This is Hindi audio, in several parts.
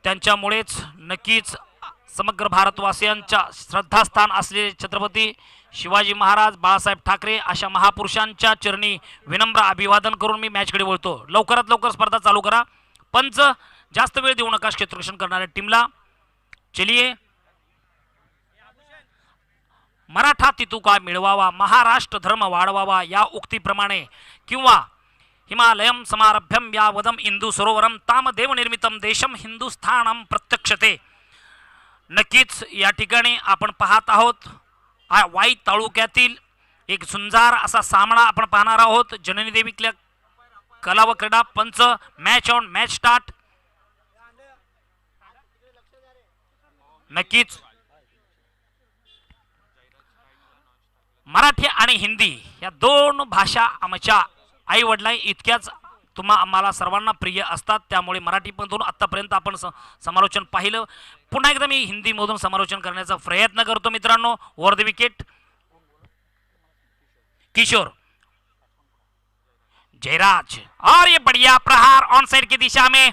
त्यांच्यामुळेच नक्कीच समग्र भारतवासियांच्या श्रद्धास्थान असलेले छत्रपती शिवाजी महाराज बाळासाहेब ठाकरे अशा महापुरुषांच्या चरणी विनम्र अभिवादन करून मी मॅचकडे वळतो. लवकरात लवकर स्पर्धा चालू करा. पंच जास्त वेळ देऊ नका क्षेत्ररक्षण करणाऱ्या टीमला. चलिए, मराठा तितुका मिळवावा, महाराष्ट्र धर्म वाढवावा या उक्तीप्रमाणे किंवा हिमालयम समारभ्यम या वदम इंदू सरोवरम तामदेव निर्मितम देशम हिंदुस्थानम प्रत्यक्षते. नक्कीच या ठिकाणी आपण पाहत आहोत वाई तालुक्यातील एक झुंजार असा सामना आपण पाहणार आहोत. जननी देवीतल्या कला व क्रीडा पंच. Match on match start. नक्कीच मराठी आणि हिंदी या दोन भाषा आमच्या आई वडिलां इतक्याच आम्हाला सर्वांना प्रिय असतात. त्यामुळे मराठीमधून आतापर्यंत आपण समालोचन पाहिलं. पुन्हा एकदा मी हिंदीमधून समालोचन करण्याचा प्रयत्न करतो मित्रांनो. ओव्हर द विकेट किशोर जयराज और ये बढ़िया प्रहार ऑन साइड की दिशा में.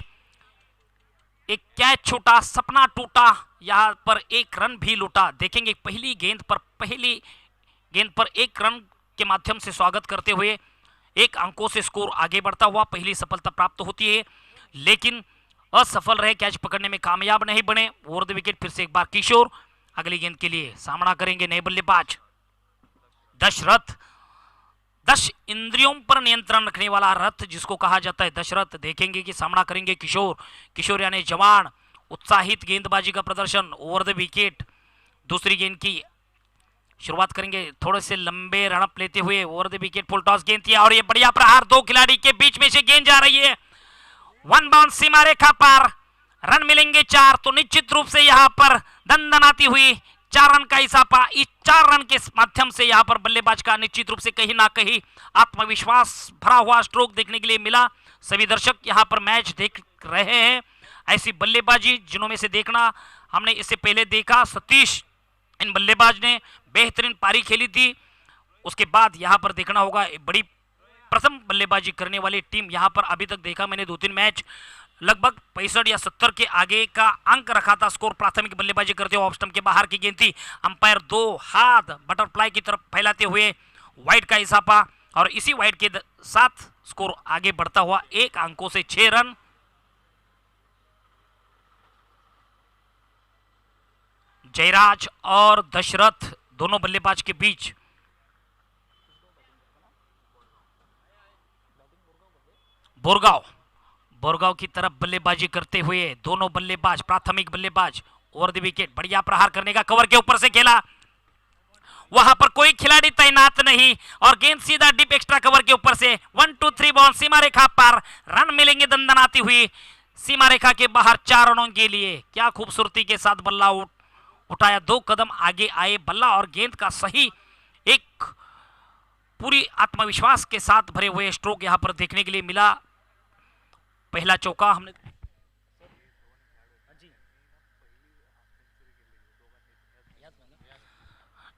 एक कैच छूटा, सपना टूटा, यहाँ पर एक रन भी लूटा. देखेंगे पहली गेंद पर एक रन के माध्यम से स्वागत करते हुए 1 अंकों से स्कोर आगे बढ़ता हुआ पहली सफलता प्राप्त होती है, लेकिन असफल रहे, कैच पकड़ने में कामयाब नहीं बने. ओवर द विकेट फिर से एक बार किशोर. अगली गेंद के लिए सामना करेंगे नए बल्लेबाज दशरथ. 10 इंद्रियों पर नियंत्रण रखने वाला रथ जिसको कहा जाता है दशरथ. देखेंगे कि सामना करेंगे किशोर. किशोर यानी जवान. उत्साहित गेंदबाजी का प्रदर्शन. ओवर द विकेट दूसरी गेंद की शुरुआत करेंगे थोड़े से लंबे रनअप लेते हुए. Over the wicket full toss गेंद किया और ये बढ़िया प्रहार. 2 खिलाड़ी के बीच में से गेंद जा रही है. 1 बाउंस सीमा रेखा पार. रन मिलेंगे 4. तो निश्चित रूप से यहाँ पर दंदनाती हुई 4 रन का इजाफा. इस 4 रन के माध्यम से यहाँ पर बल्लेबाज का निश्चित रूप से कहीं ना कहीं आत्मविश्वास भरा हुआ स्ट्रोक देखने के लिए मिला. सभी दर्शक यहाँ पर मैच देख रहे हैं. ऐसी बल्लेबाजी जिन्हों में से देखना हमने इससे पहले देखा. सतीश इन बल्लेबाज ने बेहतरीन पारी खेली थी. उसके बाद यहाँ पर देखना होगा बड़ी प्रथम बल्लेबाजी करने वाली टीम. यहाँ पर अभी तक देखा मैंने 2-3 मैच लगभग 65 या 70 के आगे का अंक रखा था स्कोर. प्राथमिक बल्लेबाजी करते हुए ऑफ स्टंप के बाहर की गेंद थी. अंपायर 2 हाथ बटरफ्लाई की तरफ फैलाते हुए वाइड का इजाफा और इसी वाइड के साथ स्कोर आगे बढ़ता हुआ 1 अंकों से 6 रन. जयराज और दशरथ दोनों बल्लेबाज के बीच बोरगांव की तरफ बल्लेबाजी करते हुए दोनों बल्लेबाज प्राथमिक बल्लेबाज. ओवर द विकेट बढ़िया प्रहार करने का कवर के ऊपर से खेला. वहां पर कोई खिलाड़ी तैनात नहीं और गेंद सीधा डीप एक्स्ट्रा कवर के ऊपर से 1-2-3 बॉल सीमा रेखा पार. रन मिलेंगे दंदनाती हुई सीमा रेखा के बाहर 4 रनों के लिए. क्या खूबसूरती के साथ बल्ला उठाया. 2 कदम आगे आए बल्ला और गेंद का सही एक पूरी आत्मविश्वास के साथ भरे हुए स्ट्रोक यहां पर देखने के लिए मिला. पहला चौका हमने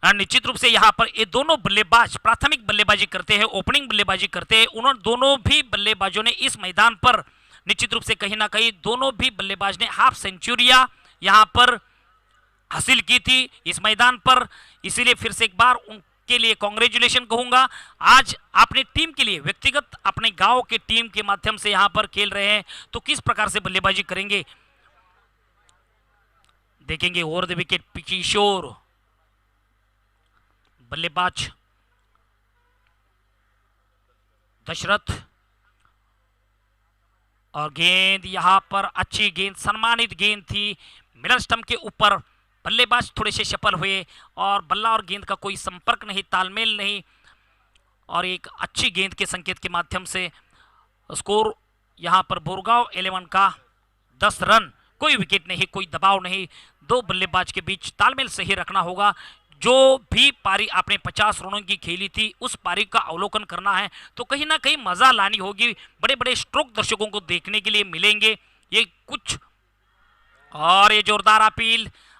निश्चित रूप से यहां पर ये दोनों बल्लेबाज प्राथमिक बल्लेबाजी करते हैं, ओपनिंग बल्लेबाजी करते हैं. उन्होंने दोनों भी बल्लेबाजों ने इस मैदान पर निश्चित रूप से कहीं ना कहीं दोनों भी बल्लेबाज ने हाफ सेंचुरियां यहां पर हासिल की थी इस मैदान पर. इसीलिए फिर से एक बार उनके लिए कांग्रेचुलेशन कहूंगा. आज अपनी टीम के लिए व्यक्तिगत अपने गांव के टीम के माध्यम से यहां पर खेल रहे हैं, तो किस प्रकार से बल्लेबाजी करेंगे देखेंगे. ओवर द विकेट किशोर बल्लेबाज दशरथ और गेंद यहां पर अच्छी गेंद सम्मानित गेंद थी. मिडल स्टंप के ऊपर बल्लेबाज थोड़े से सफल हुए और बल्ला और गेंद का कोई संपर्क नहीं, तालमेल नहीं और एक अच्छी गेंद के संकेत के माध्यम से स्कोर यहां पर बोरगांव 11 का 10 रन. कोई विकेट नहीं, कोई दबाव नहीं. 2 बल्लेबाज के बीच तालमेल सही रखना होगा. जो भी पारी आपने 50 रनों की खेली थी उस पारी का अवलोकन करना है तो कहीं ना कहीं मजा लानी होगी. बड़े बड़े स्ट्रोक दर्शकों को देखने के लिए मिलेंगे. ये कुछ और ये जोरदार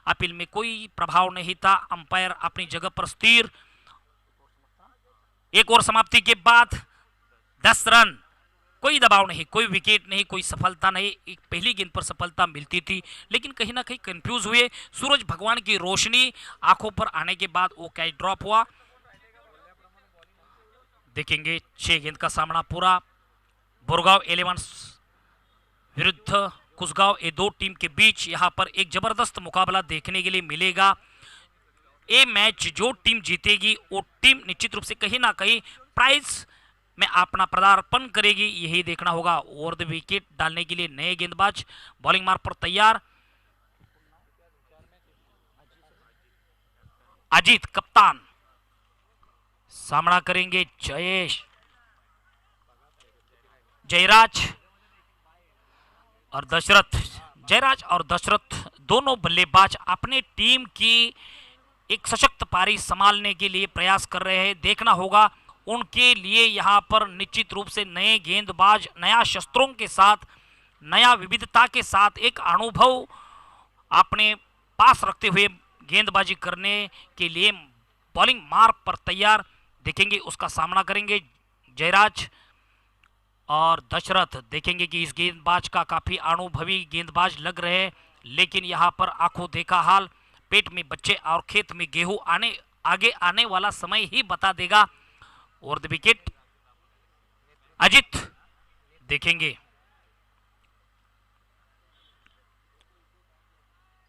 अपील में कोई प्रभाव नहीं था. अंपायर अपनी जगह पर स्थिर. एक और समाप्ति के बाद 10 रन कोई दबाव नहीं, कोई विकेट नहीं, कोई सफलता नहीं। एक पहली गेंद पर सफलता मिलती थी, लेकिन कहीं ना कहीं कंफ्यूज हुए। सूरज भगवान की रोशनी आंखों पर आने के बाद वो कैच ड्रॉप हुआ। देखेंगे 6 गेंद का सामना पूरा। बोरगांव 11 विरुद्ध कुसगांव, ये दो टीम के बीच यहाँ पर एक जबरदस्त मुकाबला देखने के लिए मिलेगा। ये मैच जो टीम जीतेगी वो टीम निश्चित रूप से कहीं ना कहीं प्राइज में अपना पदार्पण करेगी, यही देखना होगा। ओवर द विकेट डालने के लिए नए गेंदबाज बॉलिंग मार्ग पर तैयार। अजीत कप्तान सामना करेंगे जयराज और दशरथ। जयराज और दशरथ दोनों बल्लेबाज अपने टीम की एक सशक्त पारी संभालने के लिए प्रयास कर रहे हैं। देखना होगा उनके लिए यहाँ पर निश्चित रूप से नए गेंदबाज, नया शस्त्रों के साथ, नया विविधता के साथ एक अनुभव अपने पास रखते हुए गेंदबाजी करने के लिए बॉलिंग मार्ग पर तैयार। देखेंगे उसका सामना करेंगे जयराज और दशरथ। देखेंगे कि इस गेंदबाज का काफी अनुभवी गेंदबाज लग रहे हैं, लेकिन यहाँ पर आंखों देखा हाल, पेट में बच्चे और खेत में गेहूं आगे आने वाला समय ही बता देगा। और द विकेट अजित। देखेंगे,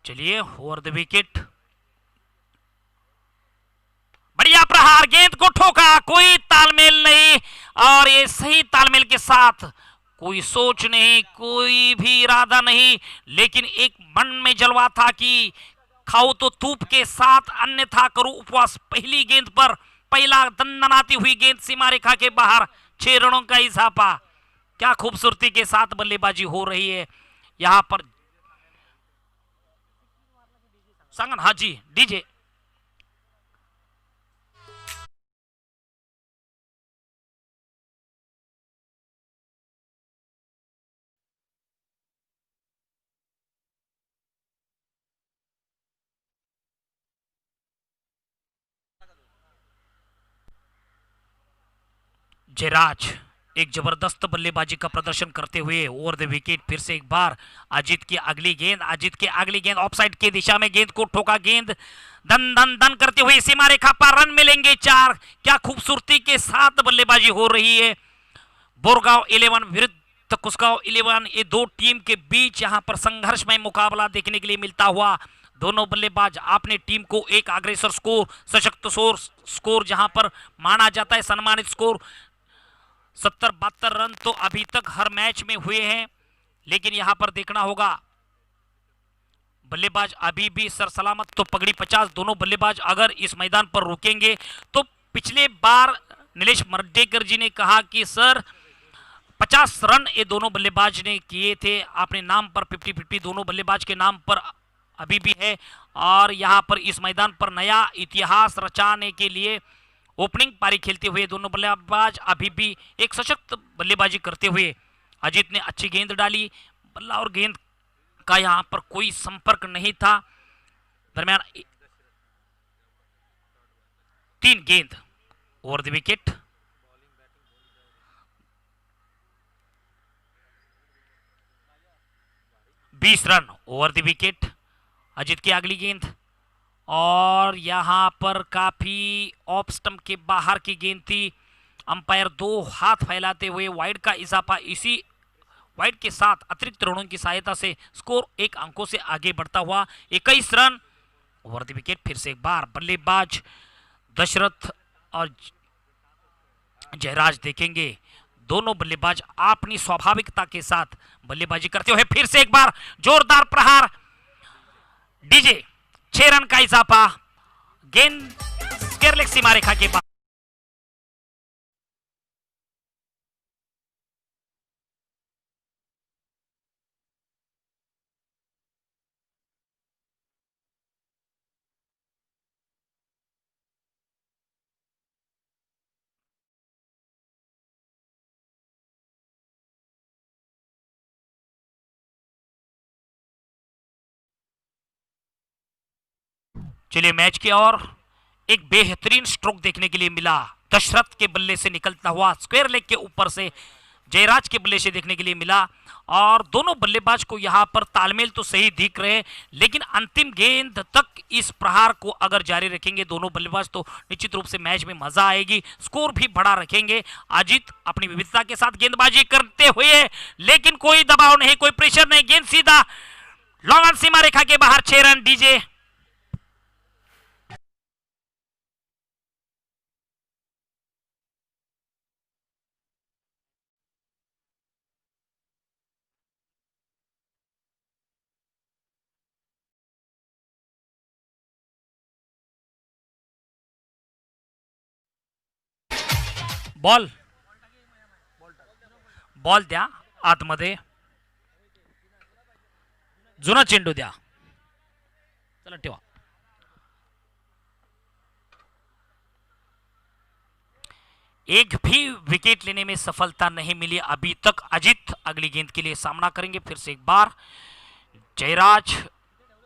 चलिए ओवर द विकेट। बढ़िया प्रहार, गेंद को ठोका, कोई तालमेल नहीं, और ये सही तालमेल के साथ, कोई सोच नहीं, कोई भी इरादा नहीं, लेकिन एक मन में जलवा था कि खाओ तो धूप के साथ, अन्यथा करूं उपवास। पहली गेंद पर पहला दंदनाती हुई गेंद सीमा रेखा के बाहर, 6 रनों का इजाफा। क्या खूबसूरती के साथ बल्लेबाजी हो रही है यहां पर। संगन, हाँ जी, डीजे। जयराज एक जबरदस्त बल्लेबाजी का प्रदर्शन करते हुए ओवर द विकेट। फिर से एक बार अजीत की अगली गेंद ऑफसाइड की दिशा में गेंद को ठोका। गेंद दन दन दन करते हुए सीमा रेखा पर, रन मिलेंगे 4। क्या खूबसूरती के साथ बल्लेबाजी हो रही है। बोरगांव 11 विरुद्ध कुसगांव 11, ये दो टीम के बीच यहां पर संघर्षमय मुकाबला देखने के लिए मिलता हुआ। दोनों बल्लेबाज अपने टीम को एक अग्रेसर स्कोर, सशक्त स्कोर जहां पर माना जाता है, सम्मानित स्कोर 70-72 रन तो अभी तक हर मैच में हुए हैं। लेकिन यहां पर देखना होगा बल्लेबाज अभी भी सरसलामत तो पगड़ी 50। दोनों बल्लेबाज अगर इस मैदान पर रुकेंगे तो पिछले बार नीलेश मर्डेकर जी ने कहा कि सर 50 रन ये दोनों बल्लेबाज ने किए थे अपने नाम पर, 50-50 दोनों बल्लेबाज के नाम पर अभी भी है। और यहां पर इस मैदान पर नया इतिहास रचाने के लिए ओपनिंग पारी खेलते हुए दोनों बल्लेबाज अभी भी एक सशक्त बल्लेबाजी करते हुए। अजीत ने अच्छी गेंद डाली, बल्ला और गेंद का यहां पर कोई संपर्क नहीं था। दरमियान 3 गेंद ओवर द विकेट। बीस run over the wicket. Ajit की अगली गेंद, और यहां पर काफी ऑफ स्टंप के बाहर की गेंद थी। अंपायर 2 हाथ फैलाते हुए वाइड का इजाफा, इसी वाइड के साथ अतिरिक्त रनों की सहायता से स्कोर 1 अंकों से आगे बढ़ता हुआ 21 रन ओवर द विकेट। फिर से एक बार बल्लेबाज दशरथ और जयराज। देखेंगे दोनों बल्लेबाज अपनी स्वाभाविकता के साथ बल्लेबाजी करते हुए। फिर से एक बार जोरदार प्रहार, डीजे, 6 रन का इजाफा। गेंद स्क्वायर लेग सीमा रेखा के बाद। चलिए मैच की और एक बेहतरीन स्ट्रोक देखने के लिए मिला। दशरथ के बल्ले से निकलता हुआ स्क्वायर लेग के ऊपर से जयराज के बल्ले से देखने के लिए मिला और दोनों बल्लेबाज को यहां पर तालमेल तो सही दिख रहे, लेकिन अंतिम गेंद तक इस प्रहार को अगर जारी रखेंगे दोनों बल्लेबाज तो निश्चित रूप से मैच में मजा आएगी, स्कोर भी बड़ा रखेंगे। अजीत अपनी विविधता के साथ गेंदबाजी करते हुए, लेकिन कोई दबाव नहीं, कोई प्रेशर नहीं, गेंद सीधा लॉन्ग ऑन सीमा रेखा के बाहर, 6 रन। डीजे बॉल बॉल द्या आतमध्ये, जुना चेंडू द्या, चला ठेवा। एक भी विकेट लेने में सफलता नहीं मिली अभी तक। अजीत अगली गेंद के लिए सामना करेंगे फिर से एक बार। जयराज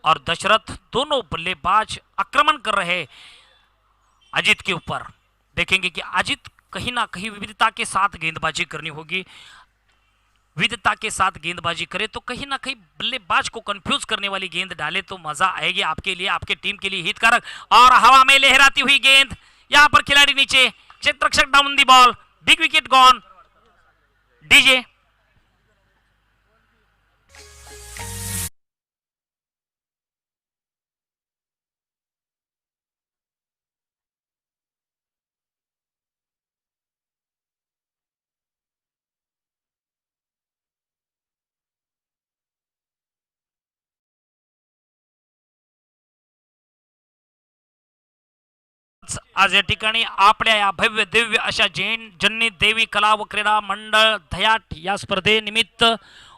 और दशरथ दोनों बल्लेबाज आक्रमण कर रहे अजीत के ऊपर। देखेंगे कि अजीत कहीं ना कहीं विविधता के साथ गेंदबाजी करनी होगी, विविधता के साथ गेंदबाजी करे तो कहीं ना कहीं बल्लेबाज को कंफ्यूज करने वाली गेंद डाले तो मजा आएगी आपके लिए, आपके टीम के लिए हितकारक। और हवा में लहराती हुई गेंद, यहां पर खिलाड़ी नीचे, क्षेत्ररक्षक down the ball, big wicket gone. DJ आज या ठिकाणी आपल्या या भव्य दिव्य अशा जैन जन्नी देवी कला व क्रीडा मंडळ धयाट या स्पर्धेनिमित्त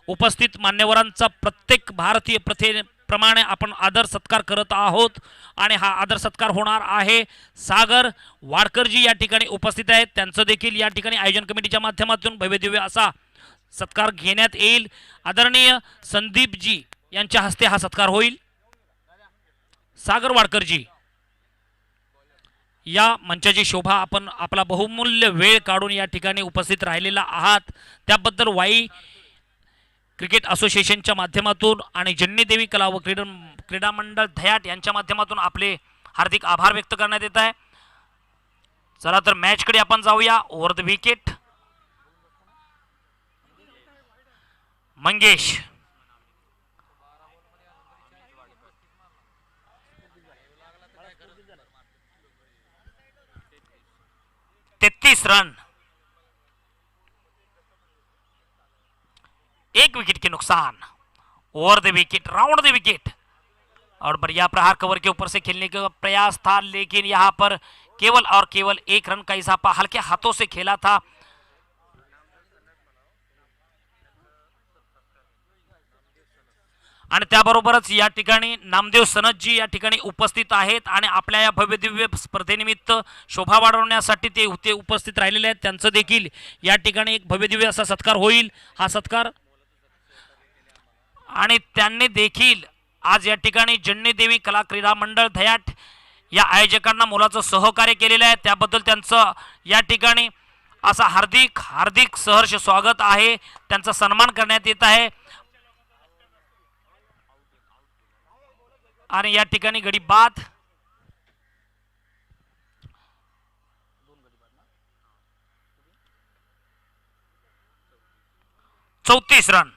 उपस्थित मान्यवरांचा प्रत्येक भारतीय प्रथेप्रमाणे आपण आदर सत्कार करत आहोत आणि हा आदर सत्कार होणार आहे। सागर वाडकरजी या ठिकाणी उपस्थित आहेत, त्यांचं देखील या ठिकाणी आयोजन कमिटीच्या माध्यमातून भव्य दिव्य असा सत्कार घेण्यात येईल। आदरणीय संदीपजी यांच्या हस्ते हा सत्कार होईल। सागर वाडकरजी या मंचाची शोभा, आपण आपला बहुमूल्य वेळ काढून या ठिकाणी उपस्थित राहिलेला आहात त्याबद्दल वाई क्रिकेट असोसिएशनच्या माध्यमातून आणि जन्नी देवी कला व क्रीडा मंडळ धयाट यांच्या माध्यमातून आपले हार्दिक आभार व्यक्त करण्यात येत आहे। चला तर मॅच कडे आपण जाऊया। Over the wicket Mangesh, 33 run, 1 wicket के नुकसान। Over the wicket, round the wicket, और बढ़िया प्रहार कवर के ऊपर से खेलने का प्रयास था, लेकिन यहां पर केवल और केवल 1 रन का इजाफा हल्के हाथों से खेला था। आणि त्याबरोबरच या ठिकाणी नामदेव सनदजी या ठिकाणी उपस्थित आहेत आणि आपल्या या भव्य दिव्य स्पर्धेनिमित्त शोभा वाढवण्यासाठी ते उपस्थित राहिलेले आहेत। त्यांचं देखील या ठिकाणी एक भव्य दिव्य असा सत्कार होईल। हा सत्कार आणि त्यांनी देखील आज या ठिकाणी जन्नी देवी कला क्रीडा मंडळ धयाट या आयोजकांना मोलाचं सहकार्य केलेलं आहे, त्याबद्दल त्यांचं या ठिकाणी असा हार्दिक हार्दिक सहर्ष स्वागत आहे, त्यांचा सन्मान करण्यात येत आहे। आणि या ठिकाणी गडी बाद, चौतीस रन,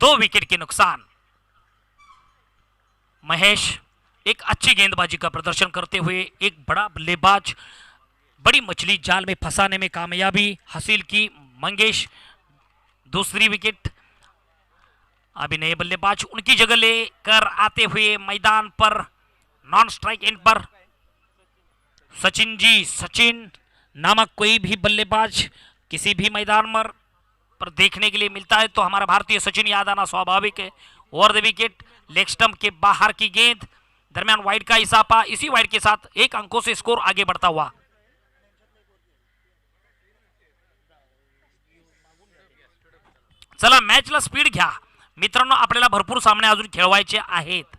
2 विकेट के नुकसान। महेश एक अच्छी गेंदबाजी का प्रदर्शन करते हुए एक बड़ा बल्लेबाज, बड़ी मछली जाल में फंसाने में कामयाबी हासिल की। मंगेश दूसरी विकेट। अभी नए बल्लेबाज उनकी जगह लेकर आते हुए मैदान पर नॉन स्ट्राइक एंड पर सचिन जी, सचिन नामक कोई भी बल्लेबाज किसी भी मैदान पर देखने के लिए मिलता है तो हमारा भारतीय सचिन याद आना स्वाभाविक है। Over the wicket, leg stump के बाहर की गेंद, दरमियान वाइड का इजाफा, इसी वाइड के साथ 1 अंकों से स्कोर आगे बढ़ता हुआ। चला मॅचला स्पीड घ्या मित्रांनो, आपल्याला भरपूर सामने अजून खेळवायचे आहेत।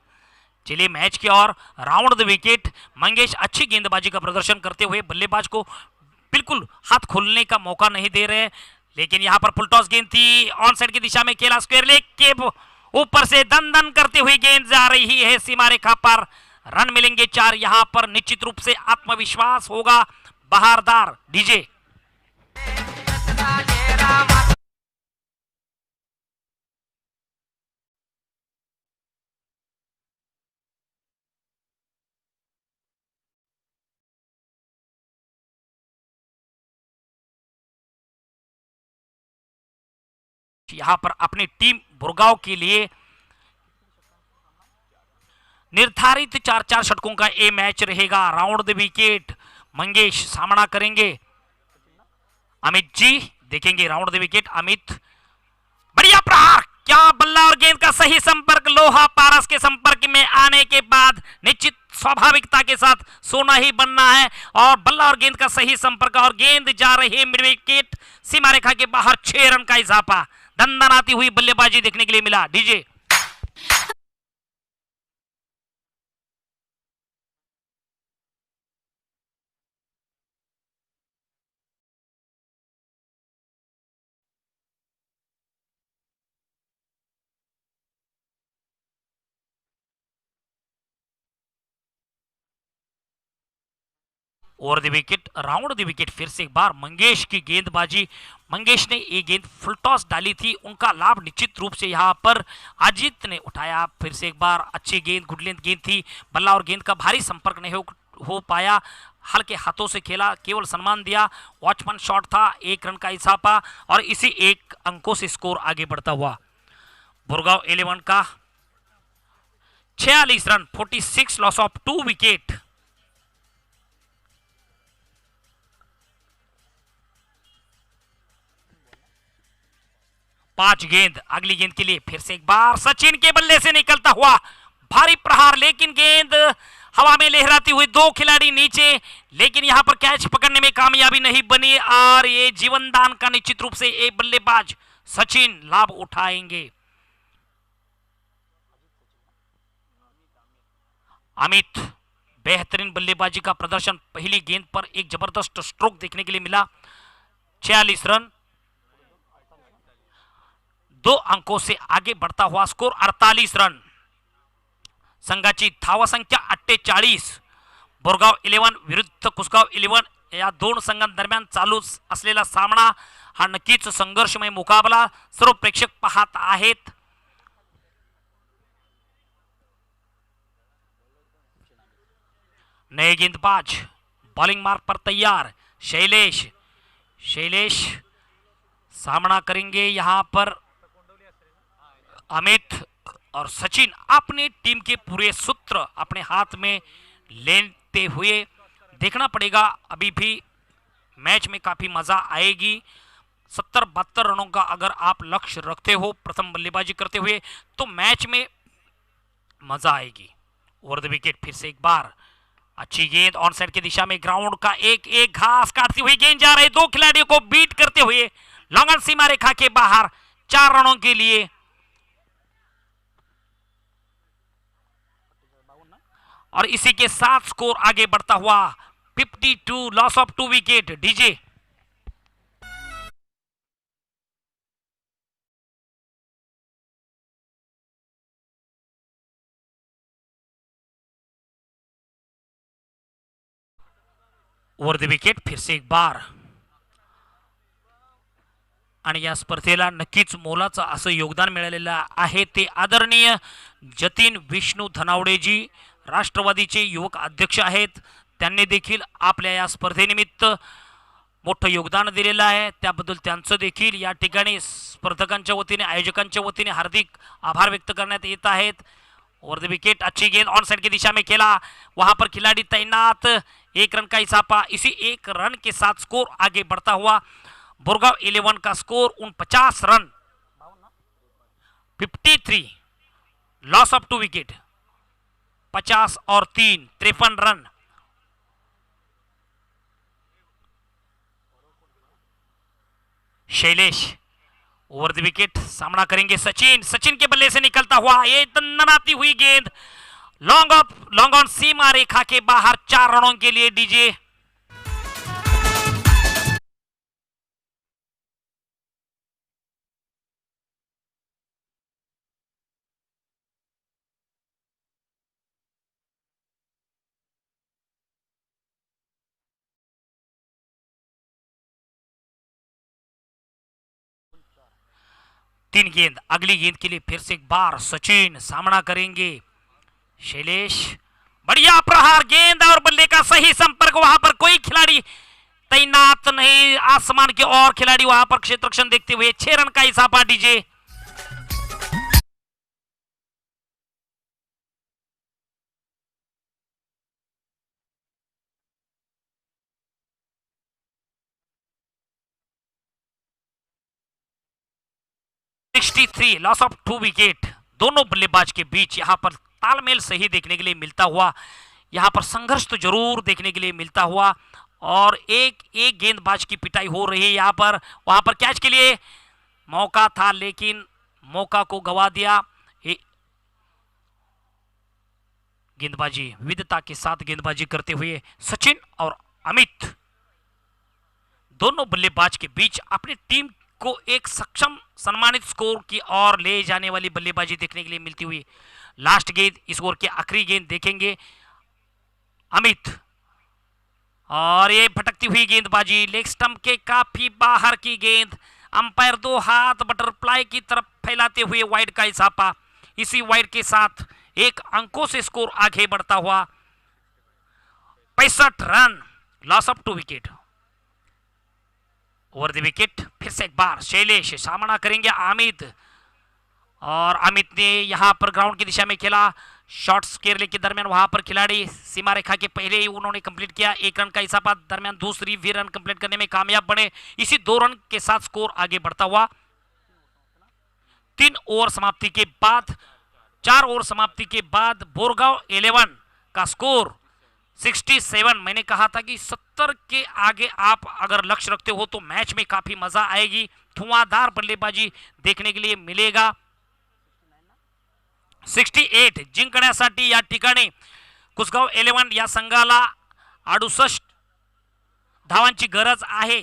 चलिए मैच की ओर। राउंड द विकेट, मंगेश अच्छी गेंदबाजी का प्रदर्शन करते हुए बल्लेबाज को बिल्कुल हाथ खोलने का मौका नहीं दे रहे। लेकिन यहां पर फुल टॉस गेंद थी, ऑन साइड की दिशा में खेला, स्क्वायर लेग के ऊपर से दन दन करते हुए गेंद जा रही है सीमा रेखा पर। रन मिलेंगे 4। यहां पर निश्चित रूप से आत्मविश्वास होगा बहारदार। डीजे यहां पर अपनी टीम बुरगांव के लिए निर्धारित 4-4 षटकों का ये मैच रहेगा। राउंड द विकेट मंगेश सामना करेंगे अमित जी, देखेंगे राउंड द विकेट अमित। बढ़िया प्रहार, क्या बल्ला और गेंद का सही संपर्क। लोहा पारस के संपर्क में आने के बाद निश्चित स्वाभाविकता के साथ सोना ही बनना है, और बल्ला और गेंद का सही संपर्क और गेंद जा रही है मिड विकेट सीमा रेखा के बाहर। 6 रन का इजाफा, दंदनाती हुई बल्लेबाजी देखने के लिए मिला। DJ over the wicket, round the wicket, फिर से एक बार मंगेश की गेंदबाजी। मंगेश ने ये गेंद फुल टॉस डाली थी, उनका लाभ निश्चित रूप से यहाँ पर अजीत ने उठाया। फिर से एक बार अच्छी गेंद, गुड लेंथ गेंद थी, बल्ला और गेंद का भारी संपर्क नहीं हो पाया, हल्के हाथों से खेला, केवल सम्मान दिया। वॉचमैन शॉट था, 1 रन का इजाफा, और इसी 1 अंकों से स्कोर आगे बढ़ता हुआ। बुरगांव 11 का 46 रन, 46 लॉस ऑफ 2 विकेट। पांच गेंद, अगली गेंद के लिए फिर से एक बार सचिन के बल्ले से निकलता हुआ भारी प्रहार, लेकिन गेंद हवा में लहराती हुई, 2 खिलाड़ी नीचे, लेकिन यहां पर कैच पकड़ने में कामयाबी नहीं बनी, और ये जीवनदान का निश्चित रूप से एक बल्लेबाज सचिन लाभ उठाएंगे। अमित, बेहतरीन बल्लेबाजी का प्रदर्शन, पहली गेंद पर एक जबरदस्त स्ट्रोक देखने के लिए मिला। 46 रन, 2 अंकों से आगे बढ़ता हुआ स्कोर 48 रन। संघाची धावा संख्या 48। बोरगाव 11 विरुद्ध कुसगाव 11 या 2 संघांदरम्यान चालू असलेला सामना हा नक्कीच संघर्षमय मुकाबला सर्व प्रेक्षक पाहत आहेत। नए गेंदबाज बॉलिंग मार्ग पर तैयार, शैलेश सामना करेंगे यहां पर अमित और सचिन। अपनी टीम के पूरे सूत्र अपने हाथ में लेते हुए देखना पड़ेगा। अभी भी मैच में काफी मजा आएगी। 70-72 रनों का अगर आप लक्ष्य रखते हो प्रथम बल्लेबाजी करते हुए, तो मैच में मजा आएगी। ओवर द विकेट, फिर से एक बार अच्छी गेंद, ऑन साइड की दिशा में ग्राउंड का एक घास काटती हुई गेंद जा रही, 2 खिलाड़ियों को बीट करते हुए लॉन्ग ऑन सीमा रेखा के बाहर 4 रनों के लिए। और इसी के साथ स्कोर आगे बढ़ता हुआ 52 loss of 2 wicket. DJ over the wicket, फिर से एक बार, आणि या स्पर्धेला नक्कीच मोलाचं असं योगदान मिळालेलं आहे ते आदरणीय जतीन विष्णू धनावडेजी राष्ट्रवादीचे युवक अध्यक्ष आहेत। त्यांनी देखील आपल्या या स्पर्धेनिमित्त मोठं योगदान दिलेलं आहे, त्याबद्दल त्यांचं देखील या ठिकाणी स्पर्धकांच्या वतीने, आयोजकांच्या वतीने हार्दिक आभार व्यक्त करण्यात येत आहेत। ओवर द विकेट, अच्छी गेंद ऑन साइड की दिशा में खेला, वहां पर खिलाड़ी तैनात, 1 रन का इजाफा, इसी 1 रन के साथ स्कोर आगे बढ़ता हुआ। बोरगांव 11 का score 49 run, 53 loss of 2 wicket, 50 और 3 53 run. Shailesh over the wicket सामना करेंगे सचिन के बल्ले से निकलता हुआ ये दंदनाती हुई गेंद लॉन्ग ऑन सीमा रेखा के बाहर 4 रनों के लिए। डीजे 3 गेंद, अगली गेंद के लिए फिर से एक बार सचिन सामना करेंगे शैलेश। बढ़िया प्रहार, गेंद और बल्ले का सही संपर्क, वहां पर कोई खिलाड़ी तैनात नहीं, आसमान के और खिलाड़ी वहां पर क्षेत्ररक्षण देखते हुए 6 रन का इजाफा डीजे। Loss of 2 wicket. दोनों बल्लेबाज के बीच यहां पर तालमेल सही देखने के लिए मिलता हुआ, यहां पर संघर्ष तो जरूर देखने के लिए मिलता हुआ, और एक एक गेंदबाज की पिटाई हो रही है यहां पर। वहां पर कैच के लिए मौका था लेकिन मौका को गवा दिया। गेंदबाजी विविधता के साथ गेंदबाजी करते हुए सचिन और अमित, दोनों बल्लेबाज के बीच अपनी टीम को एक सक्षम सम्मानित स्कोर की ओर ले जाने वाली बल्लेबाजी देखने के लिए मिलती हुई। लास्ट गेंद, इस ओवर की आखिरी गेंद देखेंगे अमित, और ये भटकती हुई गेंदबाजी लेग स्टंप के काफी बाहर की गेंद। अंपायर 2 हाथ बटरफ्लाई की तरफ फैलाते हुए वाइड का इजाफा। इसी वाइड के साथ 1 अंकों से स्कोर आगे बढ़ता हुआ 65 run, loss of 2 wicket. Over the wicket फिर से एक बार शैलेश सामना करेंगे अमित, और अमित ने यहां पर ग्राउंड की दिशा में खेला। शॉट्स केरले के दरमियान वहां पर खिलाड़ी सीमा रेखा के पहले ही उन्होंने कंप्लीट किया। 1 रन का इजाफा, दरमियान दूसरी भी रन कंप्लीट करने में कामयाब बने। इसी 2 रन के साथ स्कोर आगे बढ़ता हुआ 3 ओवर समाप्ति के बाद, 4 ओवर समाप्ति के बाद बोरगांव 11 का स्कोर 67। मैंने कहा था कि 70 के आगे आप अगर लक्ष्य रखते हो तो मैच में काफी मजा आएगी, धुआंधार बल्लेबाजी देखने के लिए मिलेगा। 68 जिंकण्यासाठी या ठिकाणी कुसगाव 11 या संघाला 68 धावांची गरज आहे।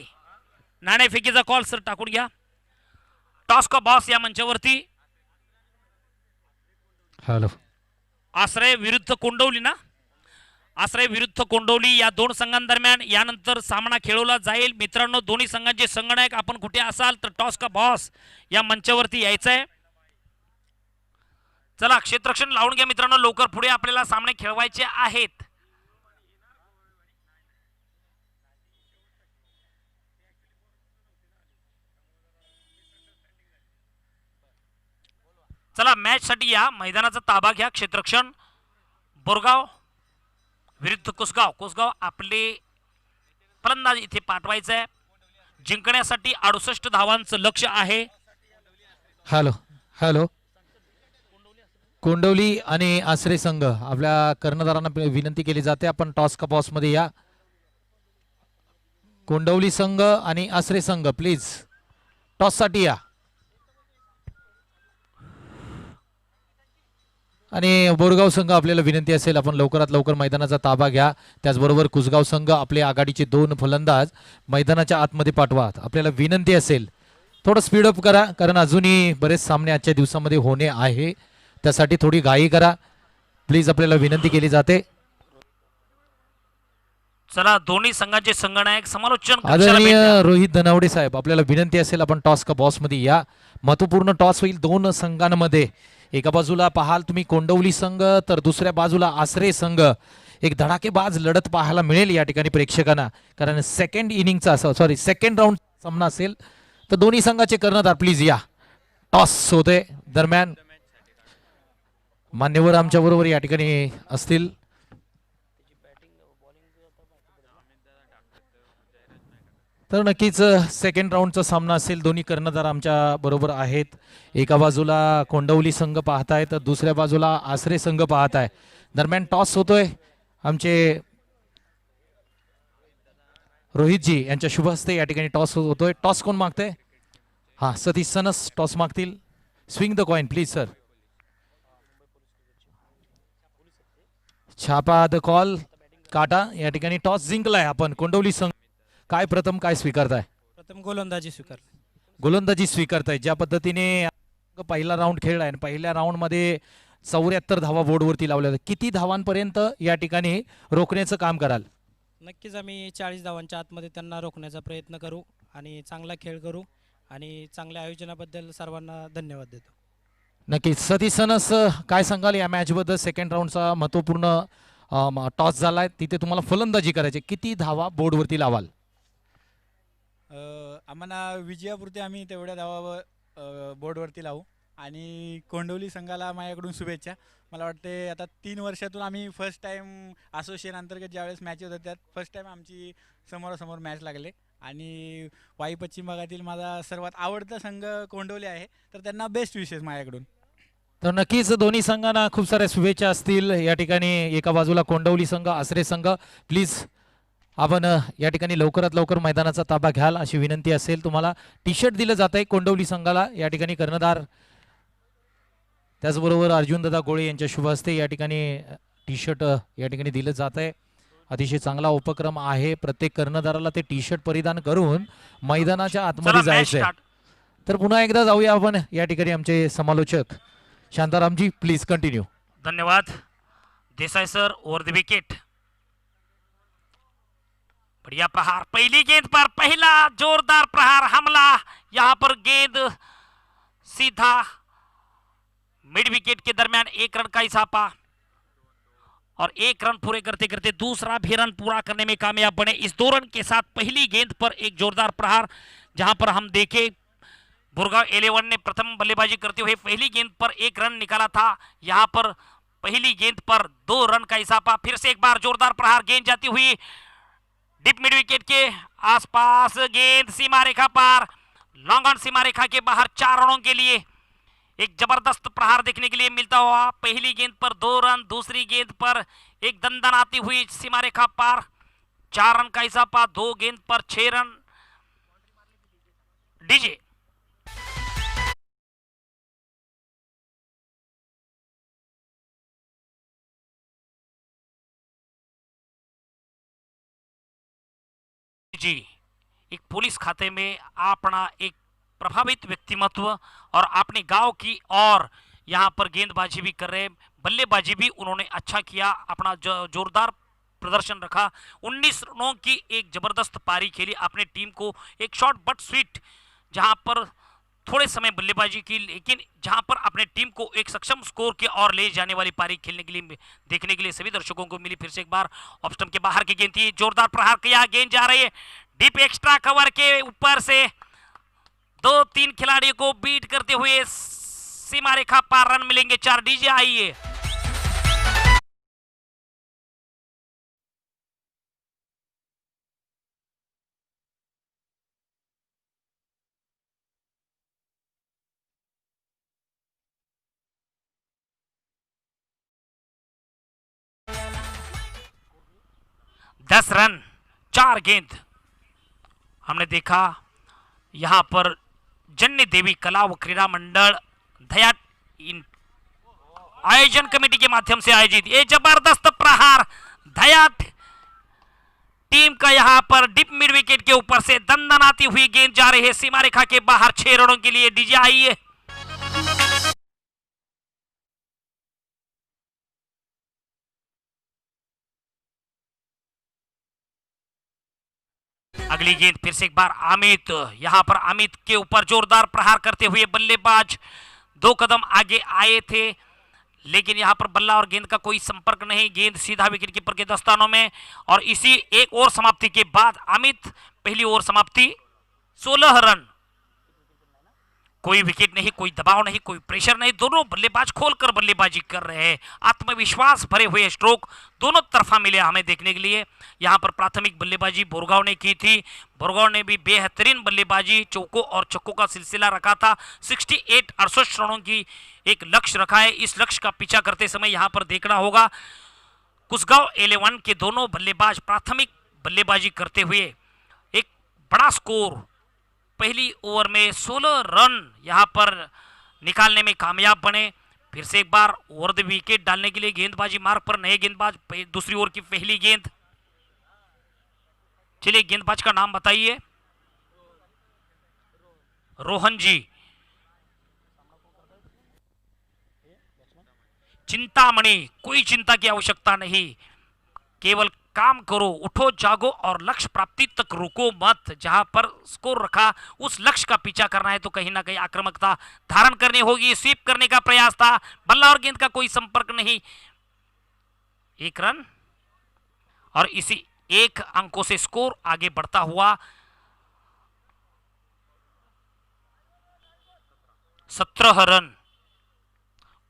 नाणेफेकीचा कॉल सर टाकून घ्या। टॉस का बॉस या मंचावरती हॅलो, आश्रय विरुद्ध कोंडवली ना, आश्रय विरुद्ध कोंडवली या 2 संघांदरम्यान यानंतर सामना खेळवला जाईल। मित्रांनो, दोन्ही संघांचे संगणक आपण कुठे असाल तर टॉस का बॉस या मंचावरती यायचं आहे। चला क्षेत्ररक्षण लावून घ्या मित्रांनो, लवकर पुढे आपल्याला सामने खेळवायचे आहेत। चला मॅच साठी या मैदानाचा ताबा घ्या। क्षेत्ररक्षण बोरगाव विरुद्ध कुसगाव, कुसगाव आपले फलंदाज इथे पाठवायचं आहे। जिंकण्यासाठी 68 धावांचं लक्ष्य आहे। हॅलो हॅलो, कोंडवली आणि आश्रय संघ आपल्या कर्णधारांना विनंती केली जाते, आपण टॉस का बॉस मध्ये या। कोंडवली संघ आणि आश्रय संघ प्लीज टॉस साठी या, आणि बोरगाव संघ आपल्याला विनंती असेल आपण लवकरात लवकर मैदानाचा ताबा घ्या। त्याचबरोबर कुसगाव संघ आपले आघाडीचे 2 फलंदाज मैदानाच्या आतमध्ये पाठवा, आपल्याला विनंती असेल थोडं स्पीडअप करा, कारण अजूनही बरेच सामने आजच्या दिवसामध्ये होणे आहे, त्यासाठी थोडी घाई करा प्लीज, आपल्याला विनंती केली जाते। चला दोन्ही संघाचे संगणक समालोचन आदरणीय रोहित धनावडे साहेब, आपल्याला विनंती असेल आपण टॉस का बॉस मध्ये या। महत्वपूर्ण टॉस होईल 2 संघांमध्ये, एका बाजूला पाहाल तुम्ही कोंडवली संघ तर दुसऱ्या बाजूला आश्रय संघ। एक धडाकेबाज लढत पाहायला मिळेल या ठिकाणी प्रेक्षकांना, कारण सेकंड राऊंड सामना असेल, तर दोन्ही संघाचे कर्णधार प्लीज या। टॉस होते दरम्यान मान्यवर आमच्या बरोबर या ठिकाणी असतील। तर नक्कीच सेकंड राऊंडचा सामना असेल, दोन्ही कर्णधार आमच्या बरोबर आहेत। एका बाजूला कोंडवली संघ पाहताय तर दुसऱ्या बाजूला आश्रय संघ पाहताय। दरम्यान टॉस होतोय, आमचे रोहितजी यांच्या शुभ हस्ते या ठिकाणी टॉस होतोय। टॉस कोण मागतंय? हा, सतीश सनस टॉस मागतील। Swing the coin please sir. छापा द कॉल काटा, या ठिकाणी टॉस जिंकलाय आपण। कोंडवली संघ काय प्रथम काय स्वीकारताय? प्रथम गोलंदाजी स्वीकार गोलंदाजी स्वीकारताय। ज्या पद्धतीने पहिला राऊंड खेळलाय आणि पहिल्या राऊंड मध्ये 74 धावा बोर्डवरती लावल्या, किती धावांपर्यंत या ठिकाणी रोखण्याचं काम कराल? नक्कीच आम्ही 40 धावांच्या आतमध्ये त्यांना रोखण्याचा प्रयत्न करू आणि चांगला खेळ करू आणि चांगल्या आयोजनाबद्दल सर्वांना धन्यवाद देतो. नक्कीच सतीश सनस, काय सांगाल या मॅचबद्दल? सेकंड राऊंडचा महत्त्वपूर्ण टॉस झालाय, तिथे तुम्हाला फलंदाजी करायची, किती धावा बोर्डवरती लावाल? आम्हाला विजयापुरती आम्ही तेवढ्या धावा बोर्डवरती लावू आणि कोंडवली संघाला माझ्याकडून शुभेच्छा. मला वाटते आता 3 वर्षातून आम्ही फर्स्ट टाईम असोसिएशन अंतर्गत ज्यावेळेस मॅचेस होत्या त्यात फर्स्ट टाईम आमची समोरासमोर मॅच लागले आणि वाई पश्चिम भागातील माझा सर्वात आवडता संघ कोंडवली आहे, तर त्यांना बेस्ट विशेष माझ्याकडून. तर नक्कीच दोन्ही संघांना खूप साऱ्या शुभेच्छा असतील. या ठिकाणी एका बाजूला कोंडवली संघ, आसरे संघ, प्लीज आपण या ठिकाणी लवकरात लवकर मैदानाचा ताबा घ्याल अशी विनंती असेल. तुम्हाला टी शर्ट दिलं जात आहे कोंडवली संघाला, या ठिकाणी कर्णधार त्याचबरोबर अर्जुनदादा गोळे यांच्या शुभ हस्ते या ठिकाणी टी शर्ट या ठिकाणी दिलं जात आहे. अतिशय चांगला उपक्रम आहे. प्रत्येक कर्णधाराला ते टी शर्ट परिधान करून मैदानाच्या आतमध्ये चला मॅच जायचंय. स्टार्ट. तर पुन्हा एकदा जाऊया आपण. या ठिकाणी आमचे समालोचक शांतारामजी, प्लीज कंटिन्यू. धन्यवाद Desai sir. Over the wicket, बढ़िया प्रहार, पहली गेंद पर पहला जोरदार प्रहार, हमला, यहां पर गेंद सीधा मिड विकेट के दरमियान 1 रन का इजाफा और 1 रन पूरे करते करते दूसरा भी रन पूरा करने में कामयाब बने. इस 2 रन के साथ पहली गेंद पर एक जोरदार प्रहार, जहां पर हम देखे बुरगांव 11 ने प्रथम बल्लेबाजी करते हुए पहली गेंद पर 1 रन निकाला था. यहां पर पहली गेंद पर 2 रन का इजाफा. फिर से एक बार जोरदार प्रहार, गेंद जाती हुई डीप मिड विकेट के आसपास, गेंद सीमा रेखा पार, लॉन्ग ऑन सीमा रेखा के बाहर. 4 रनों के लिए एक जबरदस्त प्रहार देखने के लिए मिलता हुआ. पहली गेंद पर 2 रन, दूसरी गेंद पर एक दंदन आती हुई सीमा रेखा पार. 4 रन का इजाफा, 2 गेंद पर 6 रन. डीजे जी, एक पुलिस खाते में अपना एक प्रभावित व्यक्तिमत्व और अपने गांव की और यहां पर गेंदबाजी भी कर रहे, बल्लेबाजी भी उन्होंने अच्छा किया, अपना जोरदार प्रदर्शन रखा. 19 रनों की एक जबरदस्त पारी खेली अपने टीम को. एक शॉर्ट बट स्वीट, जहां पर थोड़े समय बल्लेबाजी की, लेकिन जहां पर अपने टीम को एक सक्षम स्कोर के और ले जाने वाली पारी खेलने के लिए देखने के लिए सभी दर्शकों को मिली. फिर से एक बार ऑफ स्टंप के बाहर की गेंद थी, जोरदार प्रहार किया, गेंद जा रही है डीप एक्स्ट्रा कवर के ऊपर से. 2-3 खिलाड़ियों को बीट करते हुए सीमा रेखा पार रन मिलेंगे 4. डीजे आइए. दस रन 4 गेंद. हमने देखा यहां पर जन्य देवी कला व क्रीड़ा मंडल धया इन आयोजन कमेटी के माध्यम से आयोजित ये जबरदस्त प्रहार, धया टीम का यहां पर डिप मिड विकेट के ऊपर से दंदन आती हुई गेंद जा रही है सीमा रेखा के बाहर. 6 रनों के लिए. डीजे आइए. अगली गेंद फिर से एक बार अमित, यहां पर अमित के ऊपर जोरदार प्रहार करते हुए बल्लेबाज 2 कदम आगे आए थे, लेकिन यहां पर बल्ला और गेंद का कोई संपर्क नहीं. गेंद सीधा विकेट कीपर के दस्तानों में. और इसी एक ओवर समाप्ति के बाद अमित पहली ओवर समाप्ति 16 रन. कोई विकेट नहीं, कोई दबाव नहीं, कोई प्रेशर नहीं. दोनों बल्लेबाज खोलकर बल्लेबाजी कर रहे हैं. आत्मविश्वास भरे हुए स्ट्रोक दोनों तरफा मिले हमें देखने के लिए. यहां पर प्राथमिक बल्लेबाजी बोरगांव ने की थी. बोरगांव ने भी बेहतरीन बल्लेबाजी, चौकों और छक्कों का सिलसिला रखा था. 68 रनों की एक लक्ष्य रखा है. इस लक्ष्य का पीछा करते समय यहां पर देखना होगा कुसगांव 11 के दोनों बल्लेबाज प्राथमिक बल्लेबाजी करते हुए एक बड़ा स्कोर पहली ओवर में 16 रन यहां पर निकालने में कामयाब बने. फिर से एक बार ओवर द विकेट डालने के लिए गेंदबाजी मार्ग पर नए गेंदबाज. दूसरी ओवर की पहली गेंद. चलिए गेंदबाज का नाम बताइए. रोहन जी. चिंतामणि, कोई चिंता की आवश्यकता नहीं, केवल काम करो, उठो जागो और लक्ष्य प्राप्ति तक रुको मत। जहां पर स्कोर रखा उस लक्ष्य का पीछा करना है तो कहीं ना कहीं आक्रामकता धारण करनी होगी। स्वीप करने का प्रयास था, बल्ला और गेंद का कोई संपर्क नहीं। 1 रन और इसी 1 अंकों से स्कोर आगे बढ़ता हुआ 17 रन।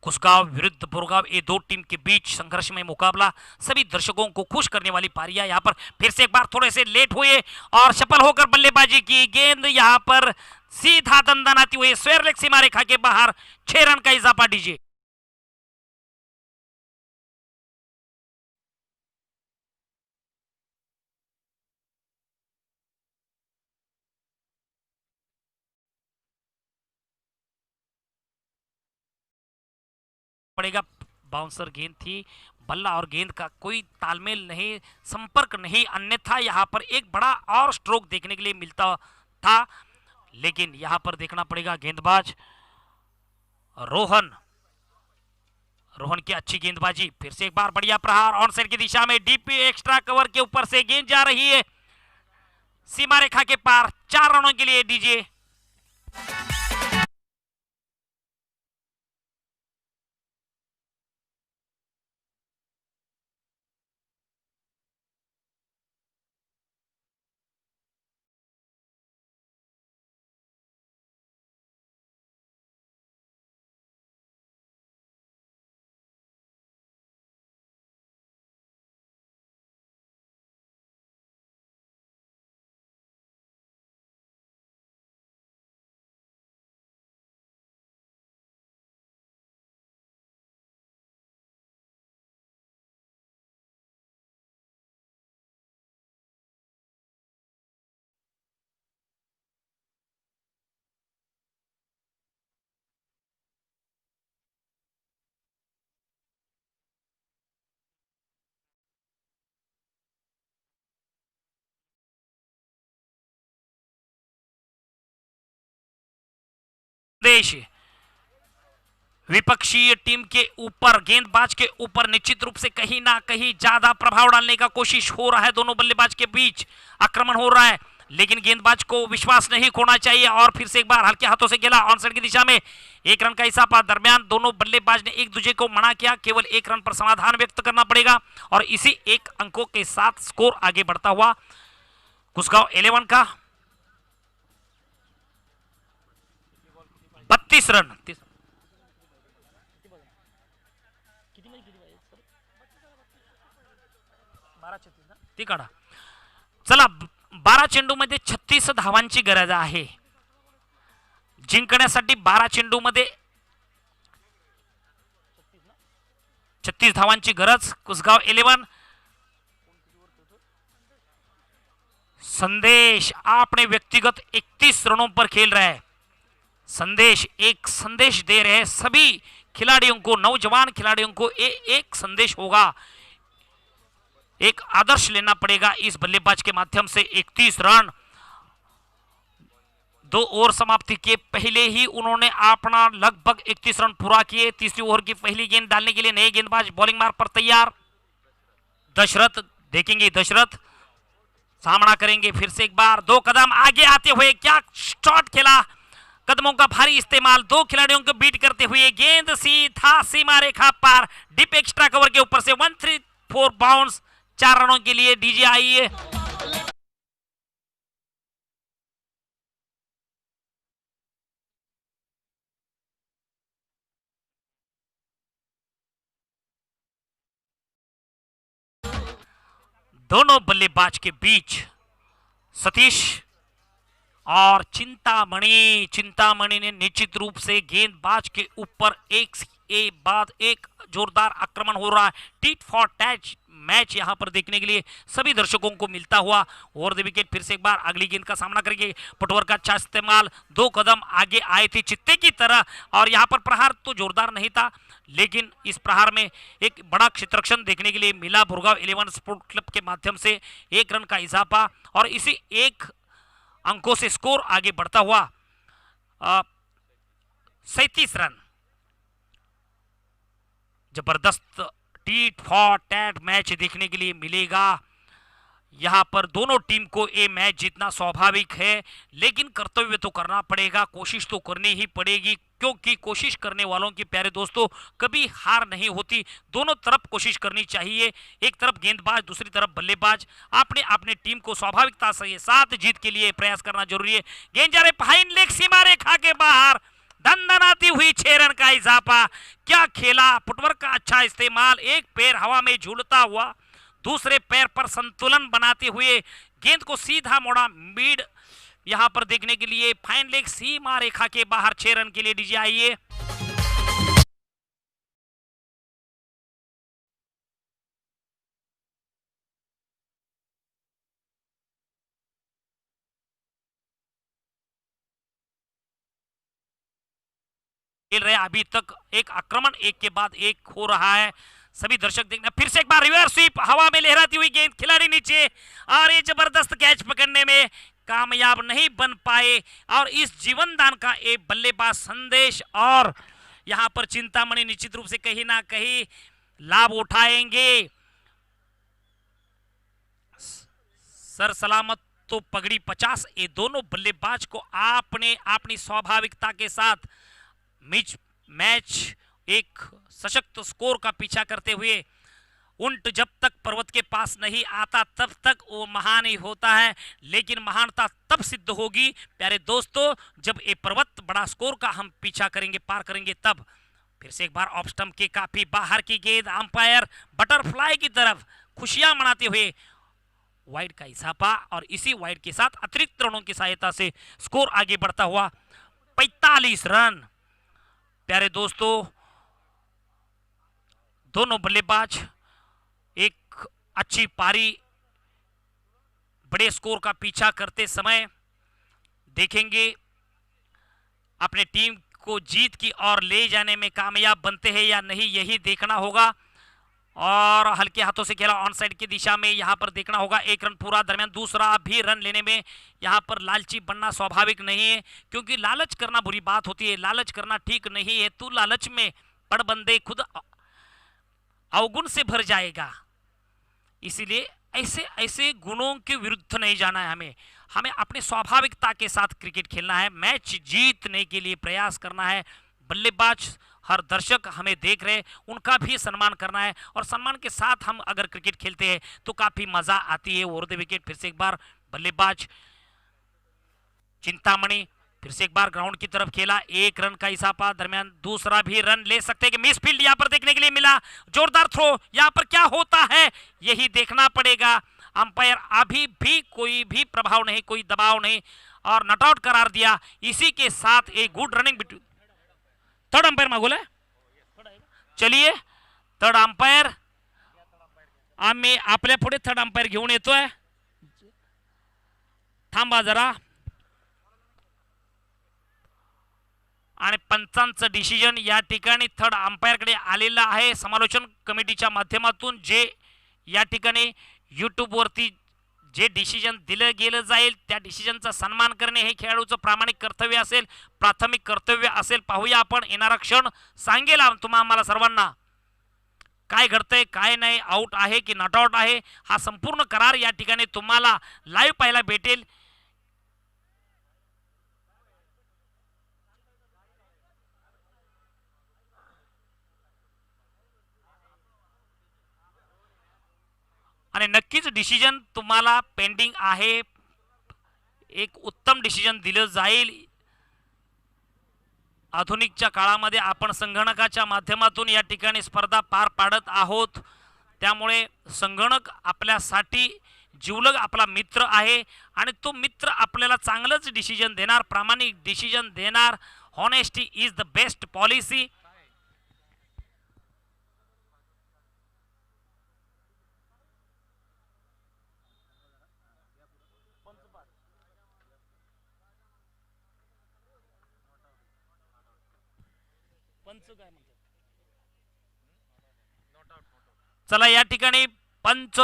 कुसगांव विरुद्ध बोरगांव, ये दो टीम के बीच संघर्ष में मुकाबला, सभी दर्शकों को खुश करने वाली पारियां। यहां पर फिर से एक बार थोड़े से लेट हुए और सफल होकर बल्लेबाजी की। गेंद यहां पर सीधा दंदनाती हुई स्क्वायर लेग सीमा रेखा के बाहर। 6 रन का इजाफा डीजे। पड़ेगा, बाउंसर गेंद थी, बल्ला और गेंद का कोई तालमेल नहीं, संपर्क नहीं, अन्यथा यहां पर एक बड़ा और स्ट्रोक देखने के लिए मिलता था। लेकिन यहां पर देखना पड़ेगा गेंदबाज रोहन की अच्छी गेंदबाजी। फिर से एक बार बढ़िया प्रहार ऑन साइड की दिशा में, डीप एक्स्ट्रा कवर के ऊपर से गेंद जा रही है सीमा रेखा के पार। 4 रनों के लिए डीजे। देश विपक्षी टीम के ऊपर, गेंदबाज के ऊपर निश्चित रूप से कहीं ना कहीं ज्यादा प्रभाव डालने का कोशिश हो रहा है। दोनों बल्लेबाज के बीच आक्रमण हो रहा है, लेकिन गेंदबाज को विश्वास नहीं खोना चाहिए। और फिर से एक बार हल्के हाथों से खेला ऑन साइड की दिशा में। 1 रन का इजाफा। दरमियान दोनों बल्लेबाज ने एक दूसरे को मना किया, केवल 1 रन पर समाधान व्यक्त करना पड़ेगा। और इसी 1 अंकों के साथ स्कोर आगे बढ़ता हुआ कुसगांव 11 का 32 रन। ती काढा। चला, 12 चेंडूमध्ये 36 धावांची गरज आहे जिंकण्यासाठी। 12 चेंडूमध्ये 36 धावांची गरज। कुसगांव 11। संदेश अपने व्यक्तिगत 31 रनों पर खेल रहा है। संदेश एक संदेश दे रहे हैं सभी खिलाड़ियों को, नौजवान खिलाड़ियों को। एक संदेश होगा, एक आदर्श लेना पड़ेगा इस बल्लेबाज के माध्यम से। 31 रन। 2 ओवर समाप्ति के पहले ही उन्होंने अपना लगभग 31 रन पूरा किए। तीसरी ओवर की पहली गेंद डालने के लिए नए गेंदबाज बॉलिंग मार्ग पर तैयार। दशरथ देखेंगे, दशरथ सामना करेंगे। फिर से एक बार 2 कदम आगे आते हुए क्या शॉट खेला, कदमों का भारी इस्तेमाल, 2 खिलाड़ियों को बीट करते हुए गेंद सीधा सीमा रेखा पार, डीप एक्स्ट्रा कवर के ऊपर से 134 बाउंस। 4 रनों के लिए डीजे आई है। दोनों बल्लेबाज के बीच सतीश और चिंतामणि ने निश्चित रूप से गेंदबाज के ऊपर एक बाद एक जोरदार आक्रमण हो रहा है। टीट फॉर टैच मैच यहां पर देखने के लिए सभी दर्शकों को मिलता हुआ। ओवर द विकेट फिर से एक बार अगली गेंद का सामना करेंगे। पटवर का अच्छा इस्तेमाल, 2 कदम आगे आए थे चित्ते की तरह। और यहां पर प्रहार तो जोरदार नहीं था, लेकिन इस प्रहार में एक बड़ा क्षेत्ररक्षण देखने के लिए मिला। बोरगांव 11 स्पोर्ट क्लब के माध्यम से 1 रन का इजाफा और इसी 1 अंकों से स्कोर आगे बढ़ता हुआ 37 रन। जबरदस्त टीट फॉर टैट मैच देखने के लिए मिलेगा। यहाँ पर दोनों टीम को ये मैच जीतना स्वाभाविक है, लेकिन कर्तव्य तो करना पड़ेगा, कोशिश तो करनी ही पड़ेगी, क्योंकि कोशिश करने वालों की प्यारे दोस्तों कभी हार नहीं होती। दोनों तरफ कोशिश करनी चाहिए, एक तरफ गेंदबाज दूसरी तरफ बल्लेबाज। आपने अपने टीम को स्वाभाविकता से साथ जीत के लिए प्रयास करना जरूरी है। गेंद जा रहे फाइन लेग सीमा रेखा के बाहर, दंदनाती हुई 6 रन का इजाफा। क्या खेला, फुटवर्क का अच्छा इस्तेमाल, एक पैर हवा में झूलता हुआ दूसरे पैर पर संतुलन बनाते हुए गेंद को सीधा मोड़ा मिड यहां पर देखने के लिए। फाइन लेग सीमा रेखा के बाहर 6 रन के लिए डीजे आइए। खेल रहे अभी तक एक आक्रमण एक के बाद एक हो रहा है, सभी दर्शक देखना। फिर से एक बार रिवर्स स्वीप, हवा में लहराती हुई गेंद, खिलाड़ी नीचे और ये जबरदस्त कैच पकड़ने में कामयाब नहीं बन पाए। और इस जीवन दान का एक बल्लेबाज संदेश और यहां पर चिंतामणि निश्चित रूप से कहीं ना कहीं लाभ उठाएंगे। सर सलामत तो पगड़ी 50, ये दोनों बल्लेबाज को आपने अपनी स्वाभाविकता के साथ मैच एक सशक्त स्कोर का पीछा करते हुए, ऊंट जब तक पर्वत के पास नहीं आता तब तक वो महान ही होता है, लेकिन महानता तब सिद्ध होगी प्यारे दोस्तों जब ये पर्वत बड़ा स्कोर का हम पीछा करेंगे, पार करेंगे तब। फिर से एक बार ऑफ स्टंप के काफी बाहर की गेंद, अंपायर बटरफ्लाई की तरफ खुशियां मनाते हुए वाइड का इजाफा, और इसी वाइड के साथ अतिरिक्त रनों की सहायता से स्कोर आगे बढ़ता हुआ 45 रन। प्यारे दोस्तों दोनों बल्लेबाज एक अच्छी पारी बड़े स्कोर का पीछा करते समय देखेंगे अपने टीम को जीत की ओर ले जाने में कामयाब बनते हैं या नहीं, यही देखना होगा। और हल्के हाथों से खेला ऑन साइड की दिशा में, यहां पर देखना होगा 1 रन पूरा, दरमियान दूसरा भी रन लेने में यहां पर लालची बनना स्वाभाविक नहीं है, क्योंकि लालच करना बुरी बात होती है, लालच करना ठीक नहीं है। तू लालच में पड़ बंदे खुद अवगुण से भर जाएगा, इसीलिए ऐसे ऐसे गुणों के विरुद्ध नहीं जाना है। हमें अपने स्वाभाविकता के साथ क्रिकेट खेलना है, मैच जीतने के लिए प्रयास करना है। बल्लेबाज हर दर्शक हमें देख रहे, उनका भी सम्मान करना है, और सम्मान के साथ हम अगर क्रिकेट खेलते हैं तो काफी मजा आती है। ओवर द विकेट फिर से एक बार बल्लेबाज चिंतामणि फिर से एक बार ग्राउंड की तरफ खेला, 1 रन का इजाफा, दरमियान दूसरा भी रन ले सकते हैं कि मिस फील्ड यहां पर देखने के लिए मिला। जोरदार थ्रो, यहां पर क्या होता है यही देखना पड़ेगा। अंपायर अभी भी कोई भी प्रभाव नहीं, कोई दबाव नहीं, और नॉट आउट करार दिया। इसी के साथ एक good running between third umpire मागोल है, चलिए थर्ड अंपायर आम्ही आपल्या पुढे थर्ड अंपायर घेऊन येतोय, थांबा जरा। आणि पंचांचं डिसिजन या ठिकाणी थर्ड अंपायरकडे आलेला आहे समालोचन कमिटीच्या माध्यमातून, जे या ठिकाणी यूट्यूब वरती जे डिसिजन दिलं गेलं जाईल त्या डिसिजनचा सन्मान करणे हे खेळाडूचं प्रामाणिक कर्तव्य असेल, प्राथमिक कर्तव्य असेल। पाहूया आपण, येणारा क्षण सांगेल आम्हाला सर्वांना काय घडतंय काय नाही, आउट आहे की नॉट आउट आहे, हा संपूर्ण करार या ठिकाणी तुम्हाला लाईव्ह पाहायला भेटेल। आणि नक्कीच डिसिजन तुम्हाला पेंडिंग आहे, एक उत्तम डिसिजन दिलं जाईल। आधुनिकच्या काळामध्ये आपण संगणकाच्या माध्यमातून या ठिकाणी स्पर्धा पार पाडत आहोत, त्यामुळे संगणक आपल्यासाठी जीवलग आपला मित्र आहे, आणि तो मित्र आपल्याला चांगलंच डिसिजन देणार, प्रामाणिक डिसिजन देणार। Honesty is the best policy. चला या ठिकाणी पंच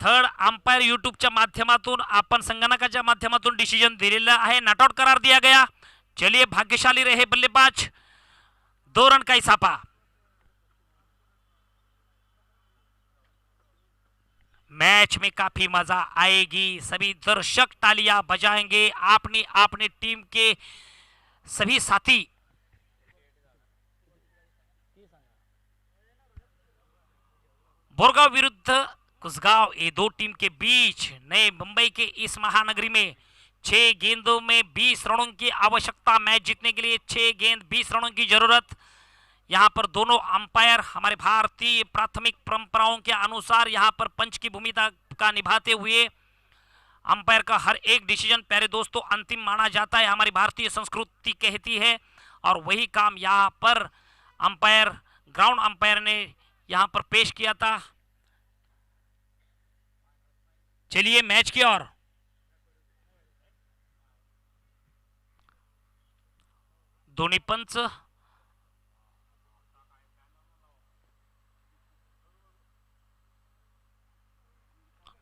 थर्ड अंपायर यूट्यूबच्या माध्यमातून आपण संगणकाच्या माध्यमातून डिसिजन दिलेला आहे, नॉट आउट करार दिया गया। चलिए भाग्यशाली रहे बल्लेबाज, 2 रन का इजाफा। मैच मैच में काफी मजा आएगी। सभी दर्शक तालियां बजाएंगे, अपनी अपनी टीम के सभी साथी बोरगांव विरुद्ध कुसगांव, ये दो टीम के बीच नए मुंबई के इस महानगरी में 6 गेंदों में 20 रनों की आवश्यकता। मैच जीतने के लिए 6 गेंद 20 रनों की जरूरत। यहाँ पर दोनों अंपायर हमारे भारतीय प्राथमिक परंपराओं के अनुसार यहाँ पर पंच की भूमिका का निभाते हुए अंपायर का हर एक डिसीजन प्यारे दोस्तों अंतिम माना जाता है, हमारी भारतीय संस्कृति कहती है। और वही काम यहाँ पर अंपायर, ग्राउंड अंपायर ने यहाँ पर पेश किया था। चलिए मैच की ओर। दोन्ही पंच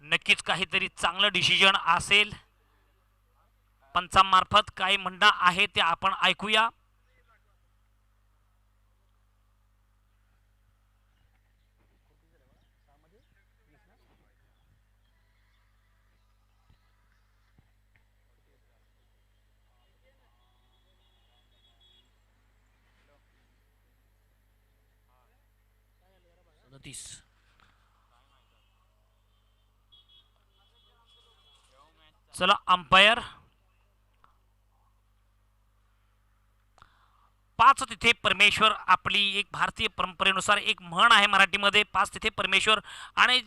नक्कीच काहीतरी चांगलं डिसिजन असेल, पंचांमार्फत काय म्हणणं आहे ते आपण ऐकूया। चला अंपायर 5 तिथे परमेश्वर, आपली एक भारतीय परंपरेनुसार एक म्हण आहे मराठीमध्ये, 5 तिथे परमेश्वर। आणि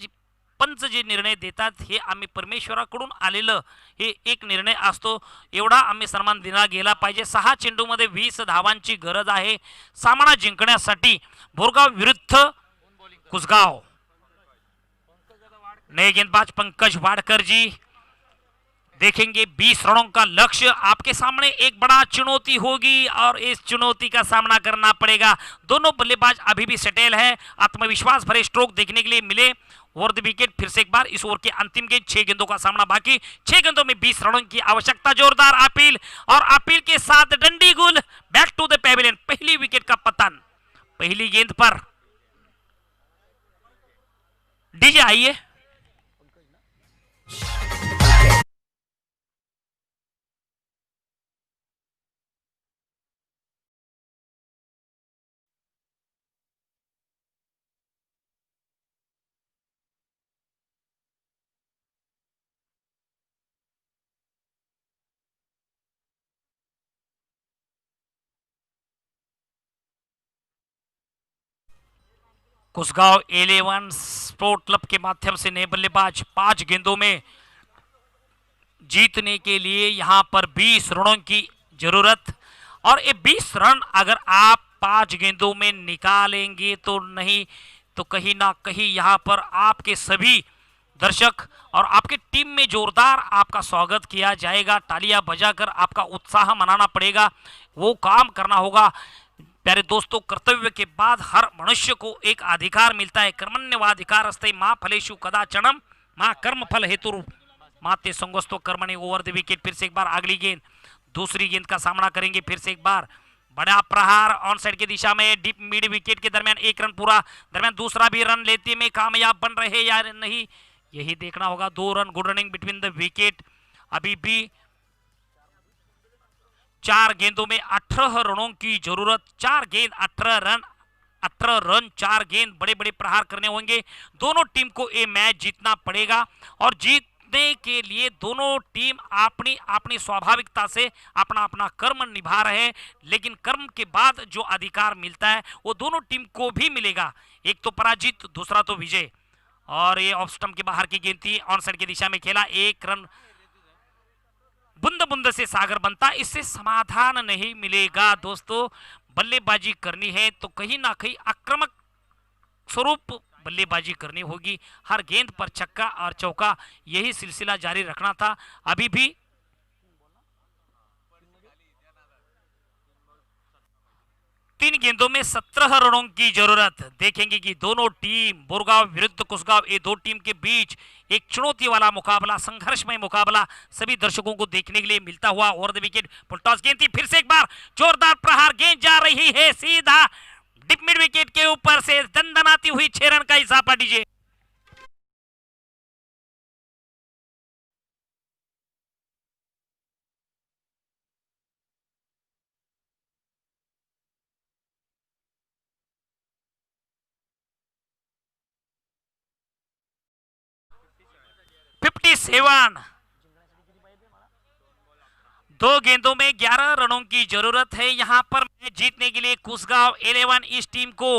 पंच जे निर्णय देतात हे आम्ही परमेश्वराकडून आलेलं हे एक निर्णय असतो, एवढा आम्ही सन्मान दिला गेला पाहिजे। 6 चेंडूमध्ये 20 धावांची गरज आहे सामना जिंकण्यासाठी बोरगाव विरुद्ध कुसगांव। नए गेंदबाज पंकज वाडकर जी देखेंगे 20 रनों का लक्ष्य आपके सामने एक बड़ा चुनौती होगी और इस चुनौती का सामना करना पड़ेगा। दोनों बल्लेबाज अभी भी सेटेल है, आत्मविश्वास भरे स्ट्रोक देखने के लिए मिले। ओवर द विकेट फिर से एक बार इस ओवर के अंतिम गेंद, 6 गेंदों का सामना बाकी, 6 गेंदों में 20 रनों की आवश्यकता। जोरदार अपील और अपील के साथ डंडी गुल बैक टू द पेविलियन। पहली विकेट का पतन पहली गेंद पर। डीजे आइए। कुसगांव 11 स्पोर्ट क्लब के माध्यम से नए बल्लेबाज 5 गेंदों में जीतने के लिए यहां पर 20 रनों की जरूरत। और ये 20 रन अगर आप 5 गेंदों में निकालेंगे तो नहीं तो कहीं ना कहीं यहां पर आपके सभी दर्शक और आपके टीम में जोरदार आपका स्वागत किया जाएगा। तालियां बजाकर आपका उत्साह मनाना पड़ेगा, वो काम करना होगा। प्यारे दोस्तों, कर्तव्य के बाद हर मनुष्य को एक अधिकार मिलता है। कर्मण्यवाधिकार अस्ते माँ फलेषु कदाचनम माँ कर्म फल हेतु माते संगोस्तो कर्मणि। ओवर द विकेट फिर से एक बार अगली गेंद, दूसरी गेंद का सामना करेंगे फिर से एक बार। बड़ा प्रहार ऑन साइड की दिशा में डीप मिड विकेट के दरमियान 1 रन पूरा, दरमियान दूसरा भी रन लेते में कामयाब बन रहे या नहीं यही देखना होगा। 2 run, good running between the wicket. अभी भी 4 गेंदों में 18 रनों की जरूरत। 4 गेंद 18 रन 4 गेंद, बड़े बड़े प्रहार करने होंगे। दोनों टीम को ये मैच जीतना पड़ेगा और जीतने के लिए दोनों टीम अपनी अपनी स्वाभाविकता से अपना अपना कर्म निभा रहे हैं, लेकिन कर्म के बाद जो अधिकार मिलता है वो दोनों टीम को भी मिलेगा। एक तो पराजित, दूसरा तो विजय। और ये ऑफ स्टंप के बाहर की गेंद थी, ऑन साइड की दिशा में खेला। 1 रन, बूंद बूंद से सागर बनता, इससे समाधान नहीं मिलेगा। दोस्तों, बल्लेबाजी करनी है तो कहीं ना कहीं आक्रामक स्वरूप बल्लेबाजी करनी होगी। हर गेंद पर छक्का और चौका, यही सिलसिला जारी रखना था। अभी भी 3 गेंदों में 17 रनों की जरूरत। देखेंगे कि दोनों टीम बोरगांव विरुद्ध कुसगांव, ये दो टीम के बीच एक चुनौती वाला मुकाबला, संघर्षमय मुकाबला सभी दर्शकों को देखने के लिए मिलता हुआ। ओवर द विकेट फुलटॉस गेंद थी, फिर से एक बार जोरदार प्रहार, गेंद जा रही है सीधा डिप मिड विकेट के ऊपर से, दंदनाती हुई 6 रन का इजाफा। डीजे 7। 2 गेंदों में 11 रनों की जरूरत है यहां पर मैच जीतने के लिए कुसगांव 11 इस टीम को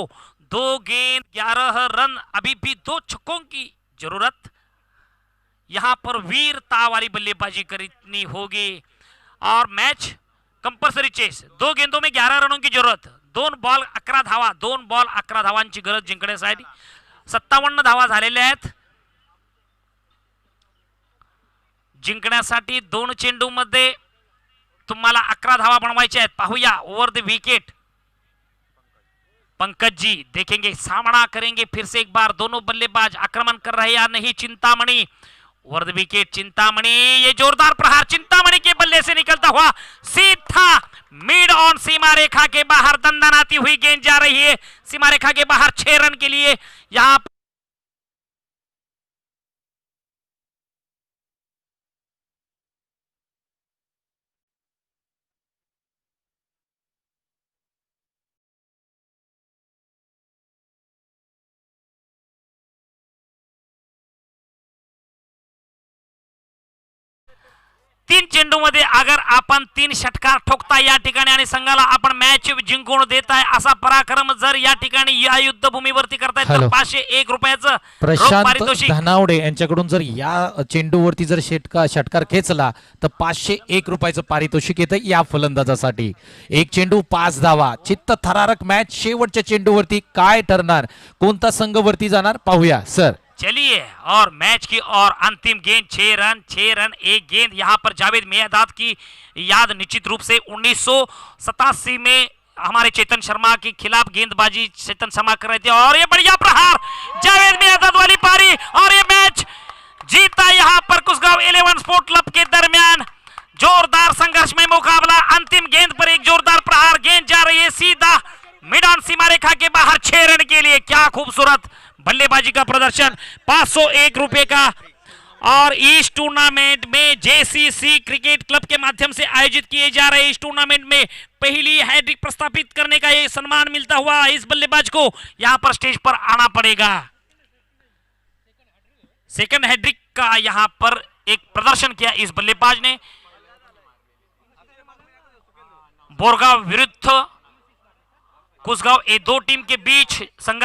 2 गेंद 11 रन, अभी भी 2 छक्कों की जरूरत। यहां पर वीरता वाली बल्लेबाजी करनी होगी और मैच कंपल्सरी चेस। 2 गेंदों में 11 रनों की जरूरत, 2 बॉल 11 धावा, 2 बॉल 11 धावांची गरज जिंकण्यासाठी। 57 धावा झालेल्या आहेत जिंकण्यासाठी। 2 चेंडू मध्ये तुम्हाला 11 धावा बनवायचे आहेत। पाहूया over the wicket Pankaj ji देखेंगे, सामना करेंगे फिर से एक बार। दोनों बल्लेबाज आक्रमण कर रहे या नहीं। Chintamani over the wicket, Chintamani, ये जोरदार प्रहार चिंतामणि के बल्ले से निकलता हुआ सीधा मिड ऑन सीमा रेखा के बाहर दंदनाती हुई गेंद जा रही है सीमा रेखा के बाहर 6 रन के लिए। यहां 3 चेंडूमध्ये अगर आपण 3 षटकार ठोकता या ठिकाणी आणि संघाला आपण मॅच जिंकून देताय असा पराक्रम जर या ठिकाणी या युद्धभूमीवरती करतायत तर हॅलो. 501 रुपयाचं रोख प्रशांत पारितोषिक। धनावडे यांच्याकडून जर या चेंडूवरती जर षटकार खेचला तर 501 रुपयाचं पारितोषिक येतं या फलंदाजासाठी। 1 चेंडू 5 धावा, चित्त थरारक मॅच। शेवटच्या चेंडूवरती काय ठरणार, कोणता संघ वरती जाणार पाहूया सर। चलिए और मैच की और अंतिम गेंद 6 रन 1 गेंद। यहां पर जावेद मियादाद की याद निश्चित रूप से 1987 में हमारे चेतन शर्मा के खिलाफ गेंदबाजी चेतन शर्मा कर रहे थे और ये बढ़िया प्रहार जावेद मियादाद वाली पारी और ये मैच जीता यहां पर कुसगांव 11 स्पोर्ट क्लब के दरमियान। जोरदार संघर्ष में मुकाबला, अंतिम गेंद पर एक जोरदार प्रहार, गेंद जा रही है सीधा मिड ऑन सीमा रेखा के बाहर 6 रन के लिए। क्या खूबसूरत बल्लेबाजी का प्रदर्शन। 501 रुपए का और इस टूर्नामेंट में जेसीसी क्रिकेट क्लब के माध्यम से आयोजित किए जा रहे इस टूर्नामेंट में पहली हैट्रिक प्रस्थापित करने का ये सम्मान मिलता हुआ इस बल्लेबाज को यहां पर स्टेज पर आना पड़ेगा। सेकंड हैट्रिक का यहां पर एक प्रदर्शन किया इस बल्लेबाज ने। बोरगांव विरुद्ध कुसगांव ये 2 टीम के बीच संघर्ष